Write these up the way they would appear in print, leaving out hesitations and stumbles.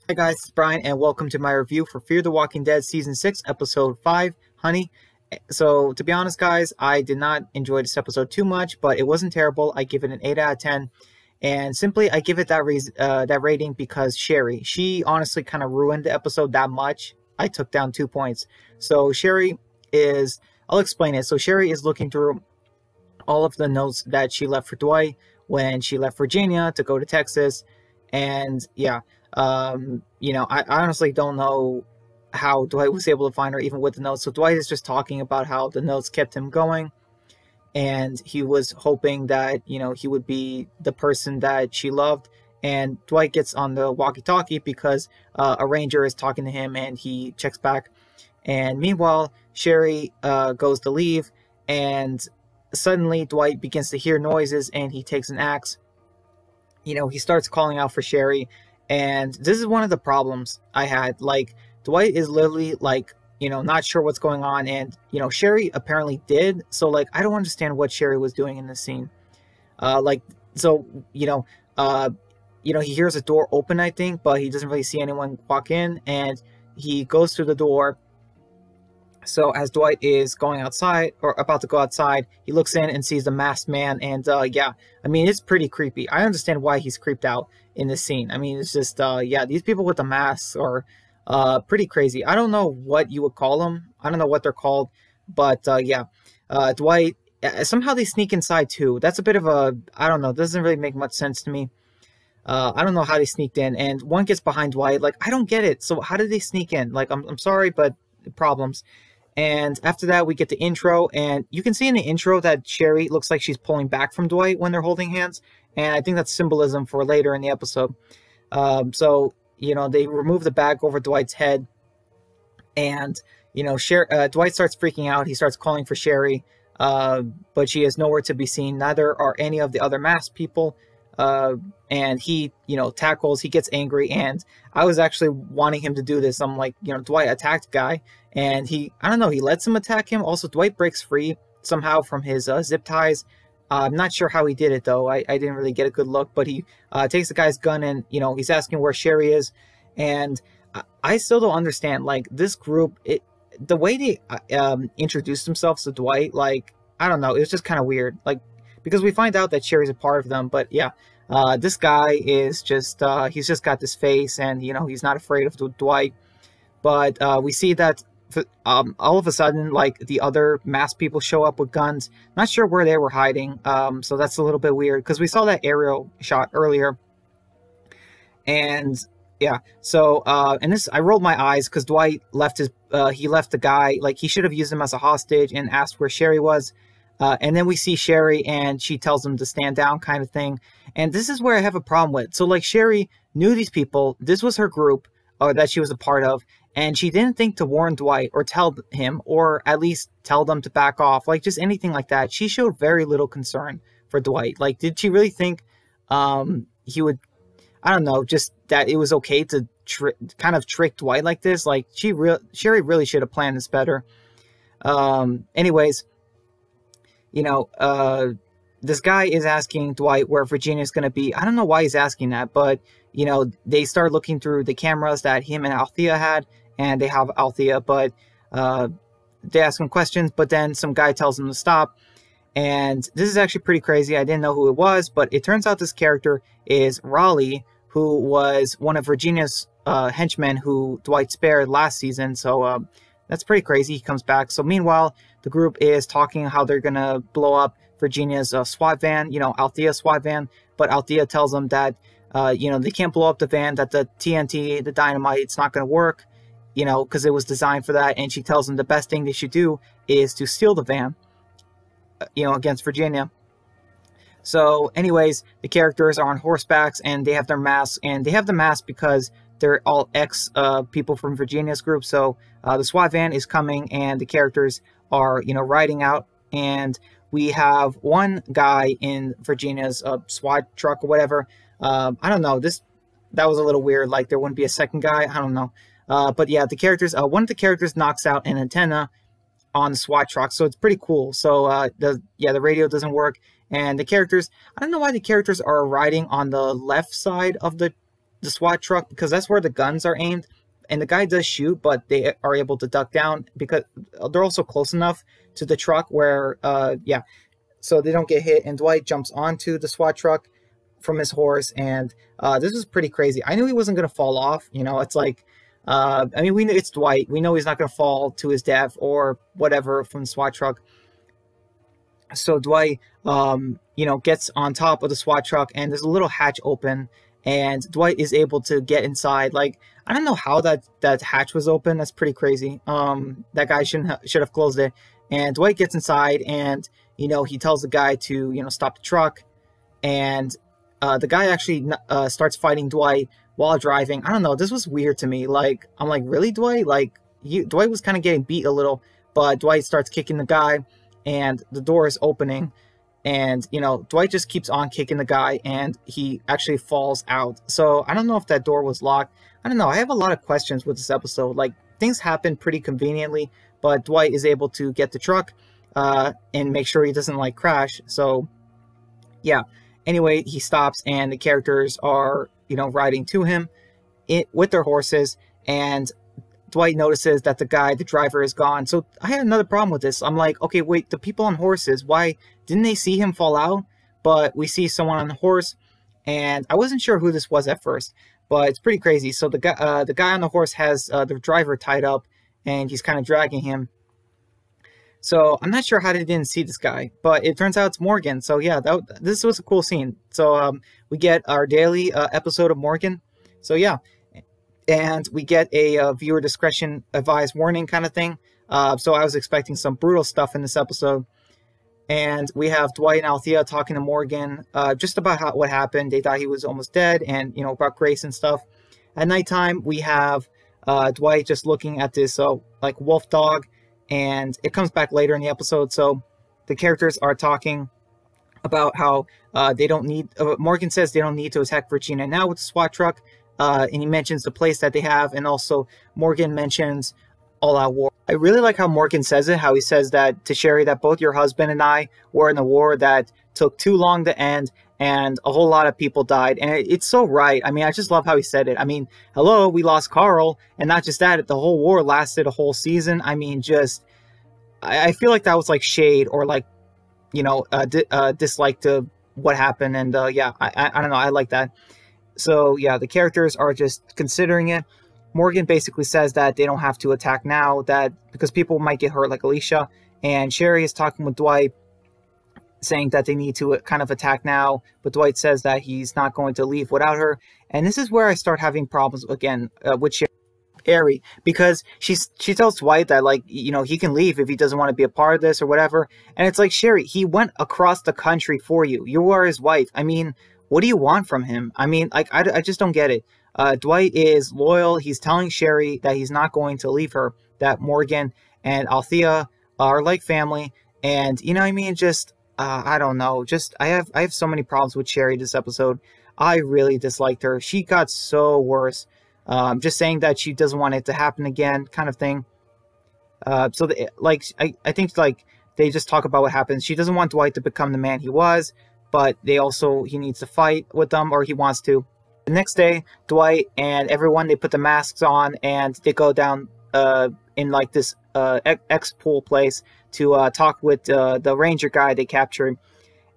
Hi guys, it's Brian and welcome to my review for Fear the Walking Dead Season 6, Episode 5, Honey. So, to be honest guys, I did not enjoy this episode too much, but it wasn't terrible. I give it an 8 out of 10. And simply, I give it that rating because Sherry, she honestly kind of ruined the episode that much. I took down 2 points. So, I'll explain it. So, Sherry is looking through all of the notes that she left for Dwight when she left Virginia to go to Texas. And yeah, I honestly don't know how Dwight was able to find her even with the notes. So Dwight is just talking about how the notes kept him going, and he was hoping that, he would be the person that she loved. And Dwight gets on the walkie-talkie because a ranger is talking to him, and he checks back. And meanwhile, Sherry goes to leave, and suddenly Dwight begins to hear noises, and he takes an axe. He starts calling out for Sherry, and this is one of the problems I had. Like, Dwight is literally, like, not sure what's going on, and, Sherry apparently did, so, like, I don't understand what Sherry was doing in this scene. He hears a door open, I think, but he doesn't really see anyone walk in, and he goes through the door. So as Dwight is going outside, or about to go outside, he looks in and sees the masked man, and it's pretty creepy. I understand why he's creeped out in this scene. I mean, it's just, these people with the masks are pretty crazy. I don't know what you would call them. I don't know what they're called, but Dwight, somehow they sneak inside too. That's a bit of a, I don't know, doesn't really make much sense to me. I don't know how they sneaked in, and one gets behind Dwight. Like, I don't get it. So how did they sneak in? Like, I'm sorry, but problems. And after that, we get the intro, and you can see in the intro that Sherry looks like she's pulling back from Dwight when they're holding hands, and I think that's symbolism for later in the episode. They remove the bag over Dwight's head, and, Dwight starts freaking out. He starts calling for Sherry, but she is nowhere to be seen. Neither are any of the other masked people. And he, tackles, he gets angry, and I was actually wanting him to do this. I'm like, Dwight attacked guy, and he lets him attack him. Also, Dwight breaks free somehow from his zip ties. I'm not sure how he did it, though. I didn't really get a good look, but he takes the guy's gun, and, he's asking where Sherry is, and I still don't understand, like, this group, the way they introduced themselves to Dwight, like, I don't know, it was just kind of weird, like, because we find out that Sherry's a part of them, but yeah, this guy is just, he's just got this face, and, he's not afraid of Dwight, but we see that all of a sudden, like, the other masked people show up with guns. Not sure where they were hiding, so that's a little bit weird, because we saw that aerial shot earlier, and yeah, so, and this, I rolled my eyes, because Dwight left he left the guy, like, he should have used him as a hostage and asked where Sherry was. And then we see Sherry, and she tells him to stand down, kind of thing. And this is where I have a problem with. So, like, Sherry knew these people. This was her group that she was a part of. And she didn't think to warn Dwight or tell him, or at least tell them to back off. Like, just anything like that. She showed very little concern for Dwight. Like, did she really think he would, I don't know, just that it was okay to kind of trick Dwight like this? Like, Sherry really should have planned this better. Anyways, this guy is asking Dwight where Virginia's going to be. I don't know why he's asking that, but, they start looking through the cameras that him and Althea had, and they have Althea, but they ask him questions, but then some guy tells him to stop. And this is actually pretty crazy. I didn't know who it was, but it turns out this character is Raleigh, who was one of Virginia's henchmen who Dwight spared last season. So that's pretty crazy. He comes back. So meanwhile, the group is talking how they're going to blow up Virginia's SWAT van, Althea's SWAT van. But Althea tells them that, they can't blow up the van, that the TNT, the dynamite, it's not going to work, because it was designed for that. And she tells them the best thing they should do is to steal the van, against Virginia. So anyways, the characters are on horsebacks, and they have their masks. And they have the masks because they're all people from Virginia's group. So the SWAT van is coming, and the characters are, riding out. And we have one guy in Virginia's SWAT truck or whatever. I don't know. That was a little weird. Like, there wouldn't be a second guy. I don't know. But yeah, the characters. One of the characters knocks out an antenna on the SWAT truck, so it's pretty cool. So the radio doesn't work, and the characters. I don't know why the characters are riding on the left side of the the SWAT truck because that's where the guns are aimed. And the guy does shoot, but they are able to duck down because they're also close enough to the truck where, yeah, so they don't get hit. And Dwight jumps onto the SWAT truck from his horse, and this is pretty crazy. I knew he wasn't going to fall off. You know, it's like, I mean, we know it's Dwight. We know he's not going to fall to his death or whatever from the SWAT truck. So Dwight, you know, gets on top of the SWAT truck, and there's a little hatch open, and Dwight is able to get inside. Like, I don't know how that hatch was open. That's pretty crazy. That guy should have closed it. And Dwight gets inside, and you know, he tells the guy to, you know, stop the truck, and the guy actually starts fighting Dwight while driving. I don't know. This was weird to me. Like, I'm like, really, Dwight? Like, Dwight was kind of getting beat a little, but Dwight starts kicking the guy, and the door is opening, and you know, Dwight just keeps on kicking the guy, and he actually falls out. So I don't know if that door was locked. I don't know. I have a lot of questions with this episode. Like, things happen pretty conveniently, but Dwight is able to get the truck and make sure he doesn't like crash. So yeah. Anyway, he stops, and the characters are, you know, riding to him with their horses, and Dwight notices that the driver is gone. So I had another problem with this. I'm like, okay, wait, the people on horses, why didn't they see him fall out? But we see someone on the horse, and I wasn't sure who this was at first, but it's pretty crazy. So the guy on the horse has the driver tied up, and he's kind of dragging him. So I'm not sure how they didn't see this guy, but it turns out it's Morgan. So yeah, this was a cool scene. So we get our daily episode of Morgan. So yeah, and we get a viewer discretion advised warning kind of thing. So I was expecting some brutal stuff in this episode. And we have Dwight and Althea talking to Morgan just about what happened. They thought he was almost dead, and you know, about Grace and stuff. At nighttime, we have Dwight just looking at this like wolf dog. And it comes back later in the episode. So the characters are talking about how they don't need, Morgan says they don't need to attack Virginia now with the SWAT truck. And he mentions the place that they have. And also Morgan mentions all out war. I really like how Morgan says it, how he says that to Sherry that both your husband and I were in a war that took too long to end, and a whole lot of people died. And it's so right. I mean, I just love how he said it. I mean, hello, we lost Carl, and not just that, the whole war lasted a whole season. I mean, just, I feel like that was like shade or like, you know, dislike to what happened. And yeah, I don't know. I like that. So yeah, the characters are just considering it. Morgan basically says that they don't have to attack now, that because people might get hurt like Alicia. And Sherry is talking with Dwight, saying that they need to kind of attack now, but Dwight says that he's not going to leave without her. And this is where I start having problems again with Sherry, because she tells Dwight that, like, you know, he can leave if he doesn't want to be a part of this or whatever. And it's like, Sherry, he went across the country for you. You are his wife. I mean, what do you want from him? I mean, like, I just don't get it. Dwight is loyal. He's telling Sherry that he's not going to leave her, that Morgan and Althea are like family. And, you know what I mean? Just, I don't know. Just, I have so many problems with Sherry this episode. I really disliked her. She got so worse. Just saying that she doesn't want it to happen again, kind of thing. So, I think, like, they just talk about what happens. She doesn't want Dwight to become the man he was, but he needs to fight with them, or he wants to. The next day, Dwight and everyone, they put the masks on, and they go down in, like, this X-Pool place to talk with the ranger guy they captured.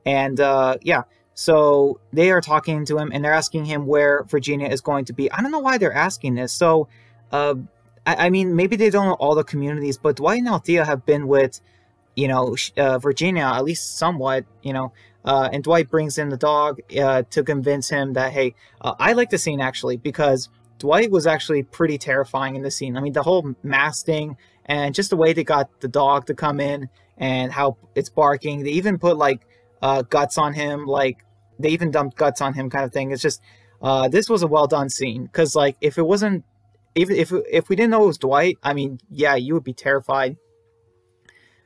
And, yeah. So they are talking to him, and they're asking him where Virginia is going to be. I don't know why they're asking this. So, I mean, maybe they don't know all the communities, but Dwight and Althea have been with, you know, Virginia, at least somewhat, you know. And Dwight brings in the dog to convince him that, hey, I like the scene, actually, because Dwight was actually pretty terrifying in the scene. I mean, the whole mask thing, and just the way they got the dog to come in, and how it's barking. They even put, like, guts on him, like, they even dumped guts on him, kind of thing. It's just, this was a well done scene, because, like, if it wasn't, even if we didn't know it was Dwight, I mean, yeah, you would be terrified.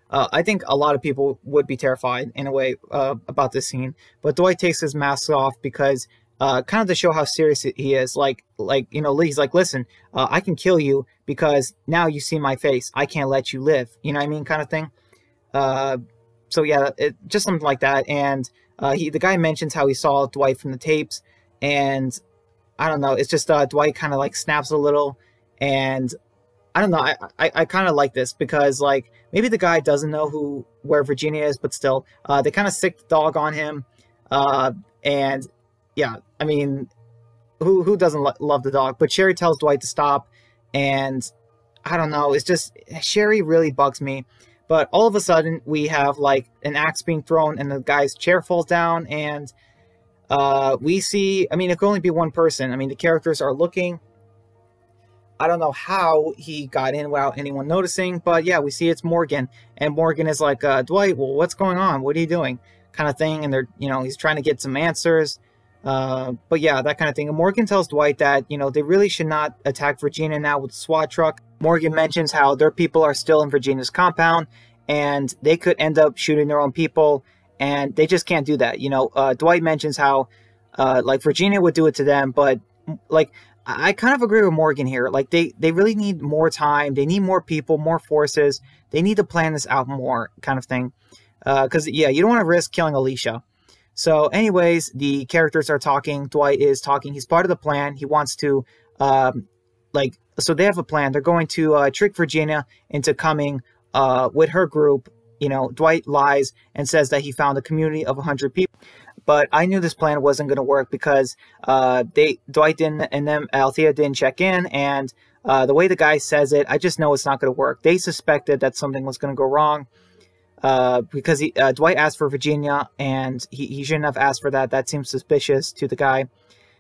I think a lot of people would be terrified in a way about this scene. But Dwight takes his mask off because kind of to show how serious he is. Like, you know, he's like, listen, I can kill you because now you see my face. I can't let you live. You know what I mean? Kind of thing. So yeah, just something like that. And the guy mentions how he saw Dwight from the tapes, and I don't know. It's just Dwight kind of like snaps a little, and I don't know. I kind of like this because like maybe the guy doesn't know where Virginia is, but still, they kind of sick the dog on him, and yeah, I mean, who doesn't love the dog? But Sherry tells Dwight to stop, and I don't know. It's just Sherry really bugs me. But all of a sudden, we have like an axe being thrown, and the guy's chair falls down, and we see. I mean, it could only be one person. I mean, the characters are looking. I don't know how he got in without anyone noticing, but yeah, we see it's Morgan, and Morgan is like, Dwight, well, what's going on? What are you doing? Kind of thing, and they're, he's trying to get some answers. But yeah, that kind of thing. And Morgan tells Dwight that, they really should not attack Virginia now with the SWAT truck. Morgan mentions how their people are still in Virginia's compound, and they could end up shooting their own people, and they just can't do that. Dwight mentions how, like, Virginia would do it to them, but, like, I kind of agree with Morgan here. Like, they really need more time. They need more people, more forces. They need to plan this out more, kind of thing. Because, yeah, you don't want to risk killing Alicia. So, anyways, the characters are talking. Dwight is talking. He's part of the plan. He wants to, so they have a plan. They're going to trick Virginia into coming with her group. Dwight lies and says that he found a community of 100 people. But I knew this plan wasn't going to work because Dwight didn't, and then Althea didn't check in, and the way the guy says it, I just know it's not going to work. They suspected that something was going to go wrong because Dwight asked for Virginia, and he shouldn't have asked for that. That seems suspicious to the guy.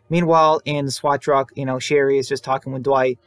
Meanwhile, in the SWAT truck, Sherry is just talking with Dwight,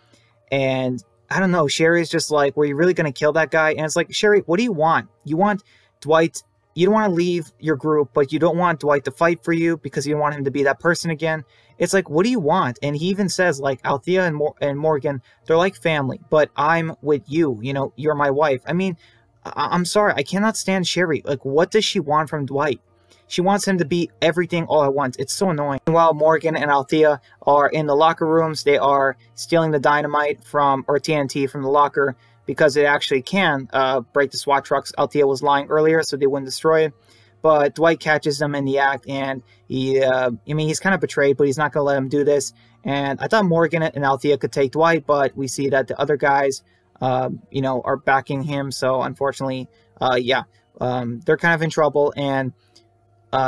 and I don't know, Sherry is just like, were you really going to kill that guy? And it's like, Sherry, what do you want? You want Dwight... You don't want to leave your group, but you don't want Dwight to fight for you because you don't want him to be that person again. It's like, what do you want? And he even says, like, Althea and Morgan, they're like family, but I'm with you. You're my wife. I mean, I'm sorry. I cannot stand Sherry. Like, what does she want from Dwight? She wants him to be everything all at once. It's so annoying. While Morgan and Althea are in the locker rooms, they are stealing the dynamite or TNT from the locker, because it actually can break the SWAT trucks. Althea was lying earlier, so they wouldn't destroy it. But Dwight catches them in the act, and he's kind of betrayed, but he's not going to let him do this. And I thought Morgan and Althea could take Dwight, but we see that the other guys, are backing him. So unfortunately, they're kind of in trouble. And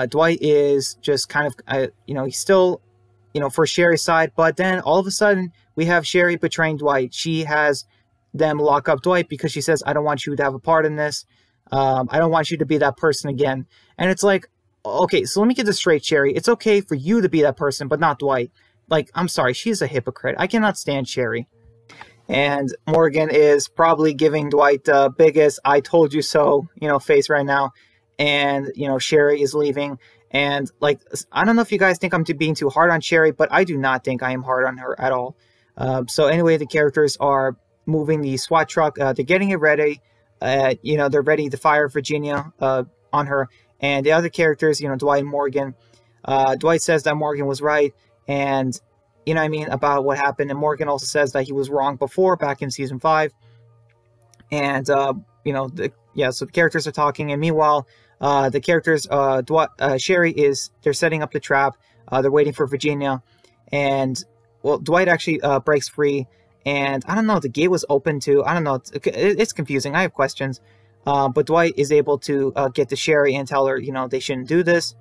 Dwight is just kind of, he's still, for Sherry's side. But then all of a sudden, we have Sherry betraying Dwight. She has them lock up Dwight because she says, I don't want you to have a part in this. I don't want you to be that person again. And it's like, okay, so let me get this straight, Sherry. It's okay for you to be that person, but not Dwight. Like, I'm sorry, she's a hypocrite. I cannot stand Sherry. And Morgan is probably giving Dwight the biggest I told you so, face right now. And, Sherry is leaving. And, like, I don't know if you guys think I'm being too hard on Sherry, but I do not think I am hard on her at all. So anyway, the characters are moving the SWAT truck. They're getting it ready. They're ready to fire Virginia on her. And the other characters, Dwight and Morgan. Dwight says that Morgan was right, and about what happened. And Morgan also says that he was wrong before, back in season 5. And so the characters are talking. And meanwhile, the characters, Sherry they're setting up the trap. They're waiting for Virginia, and Dwight actually breaks free. And I don't know, the gate was open too. I don't know. It's confusing. I have questions. But Dwight is able to get to Sherry and tell her, they shouldn't do this.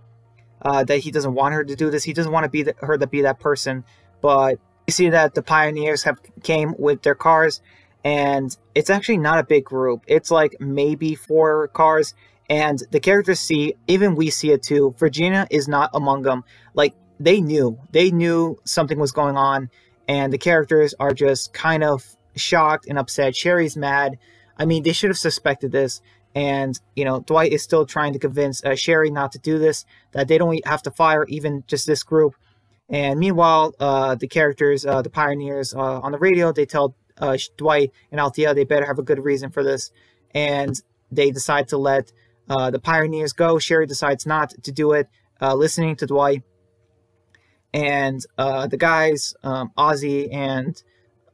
That he doesn't want her to do this. He doesn't want her to be that person. But you see that the Pioneers came with their cars. And it's actually not a big group. It's like maybe 4 cars. And the characters see, even we see it too, Virginia is not among them. Like, they knew something was going on. And the characters are just kind of shocked and upset. Sherry's mad. I mean, they should have suspected this. And, Dwight is still trying to convince Sherry not to do this, that they don't have to fire even just this group. And meanwhile, the characters, the Pioneers on the radio, they tell Dwight and Althea they better have a good reason for this. And they decide to let the Pioneers go. Sherry decides not to do it, listening to Dwight. And the guys, Ozzy and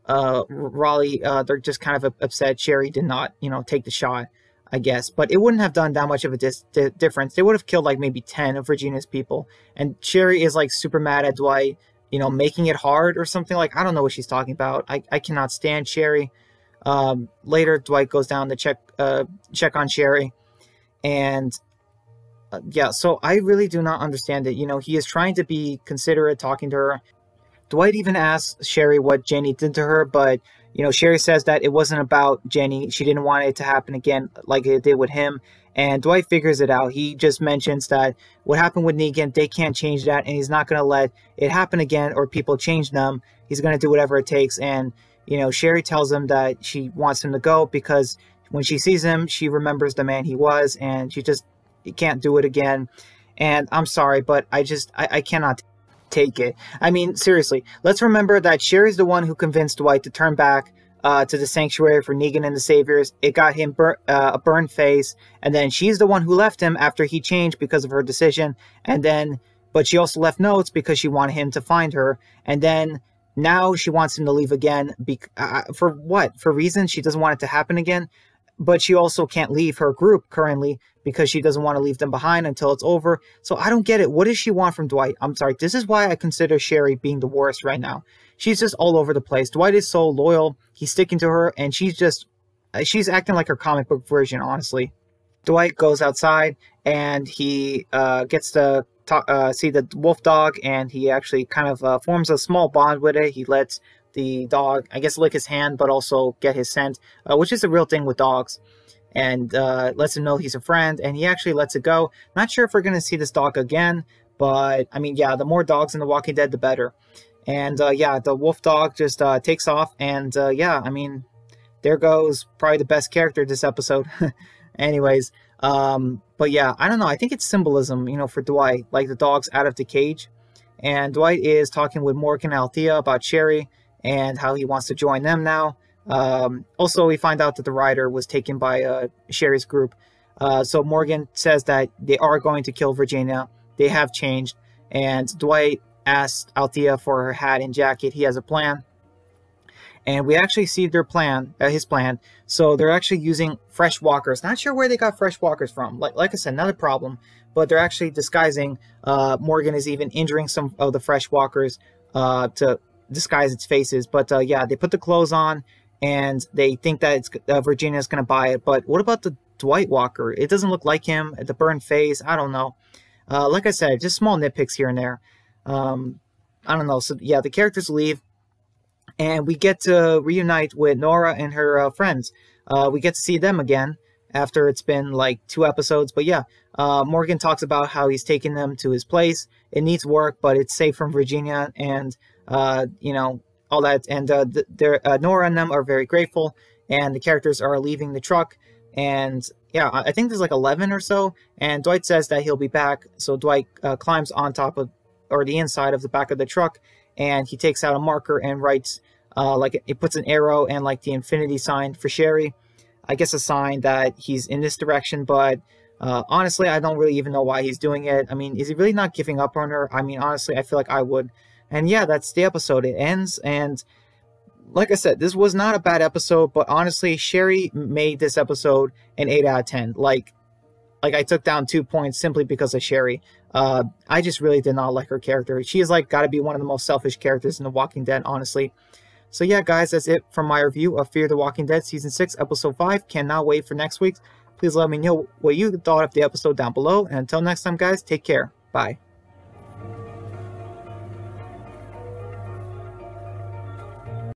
Raleigh, they're just kind of upset Sherry did not, take the shot, I guess. But it wouldn't have done that much of a difference. They would have killed like maybe 10 of Virginia's people. And Sherry is like super mad at Dwight. you know, making it hard or something. Like, I don't know what she's talking about. I cannot stand Sherry. Later, Dwight goes down to check on Sherry, and yeah, so I really do not understand it. You know, he is trying to be considerate, talking to her. Dwight even asks Sherry what Jenny did to her, but, you know, Sherry says that it wasn't about Jenny. She didn't want it to happen again like it did with him. And Dwight figures it out. He just mentions that what happened with Negan, they can't change that, and he's not going to let it happen again or people change them. He's going to do whatever it takes. And, you know, Sherry tells him that she wants him to go because when she sees him, she remembers the man he was, and she just can't do it again. And I'm sorry, but I cannot take it. I mean, seriously, let's remember that Sherry's the one who convinced Dwight to turn back to the sanctuary for Negan and the Saviors. It got him a burned face, and then she's the one who left him after he changed because of her decision, and then, but she also left notes because she wanted him to find her, and then now she wants him to leave again, for what? For reasons she doesn't want it to happen again, but she also can't leave her group currently because she doesn't want to leave them behind until it's over. So I don't get it. What does she want from Dwight? I'm sorry. This is why I consider Sherry being the worst right now. She's just all over the place. Dwight is so loyal. He's sticking to her, and she's acting like her comic book version, honestly. Dwight goes outside, and he gets to see the wolf dog, and he actually kind of forms a small bond with it. He lets the dog, I guess, lick his hand, but also get his scent, which is a real thing with dogs, and lets him know he's a friend, and he actually lets it go. Not sure if we're going to see this dog again, but, I mean, yeah, the more dogs in The Walking Dead, the better. And, yeah, the wolf dog just takes off, and, yeah, I mean, there goes probably the best character this episode. Anyways, but yeah, I don't know, I think it's symbolism, you know, for Dwight, like the dog's out of the cage, and Dwight is talking with Morgan and Althea about Sherry, and how he wants to join them now. Also, we find out that the rider was taken by Sherry's group. So Morgan says that they are going to kill Virginia. They have changed. And Dwight asked Althea for her hat and jacket. He has a plan. And we actually see their plan, his plan. So they're actually using fresh walkers. Not sure where they got fresh walkers from. Like I said, another problem. But they're actually disguising. Morgan is even injuring some of the fresh walkers to disguise its faces. But yeah, they put the clothes on, and they think that it's Virginia's going to buy it. But what about the Dwight Walker? It doesn't look like him. The burned face, I don't know. Like I said, just small nitpicks here and there. I don't know. So yeah, the characters leave, and we get to reunite with Nora and her friends. We get to see them again after it's been like 2 episodes. But yeah, Morgan talks about how he's taking them to his place. It needs work, but it's safe from Virginia, and you know, all that. And Nora and them are very grateful, and the characters are leaving the truck. And yeah, I think there's like 11 or so, and Dwight says that he'll be back. So Dwight climbs on top of, or the inside of the back of the truck, and he takes out a marker and writes, like, it puts an arrow and like the infinity sign for Sherry. I guess a sign that he's in this direction, but honestly, I don't really even know why he's doing it. I mean, is he really not giving up on her? I mean, honestly, I feel like I would. And yeah, that's the episode. It ends, and like I said, this was not a bad episode, but honestly, Sherry made this episode an 8 out of 10. Like I took down 2 points simply because of Sherry. I just really did not like her character. She is like got to be one of the most selfish characters in The Walking Dead, honestly. So yeah, guys, that's it from my review of Fear the Walking Dead Season 6, Episode 5. Cannot wait for next week's. Please let me know what you thought of the episode down below. And until next time, guys, take care. Bye.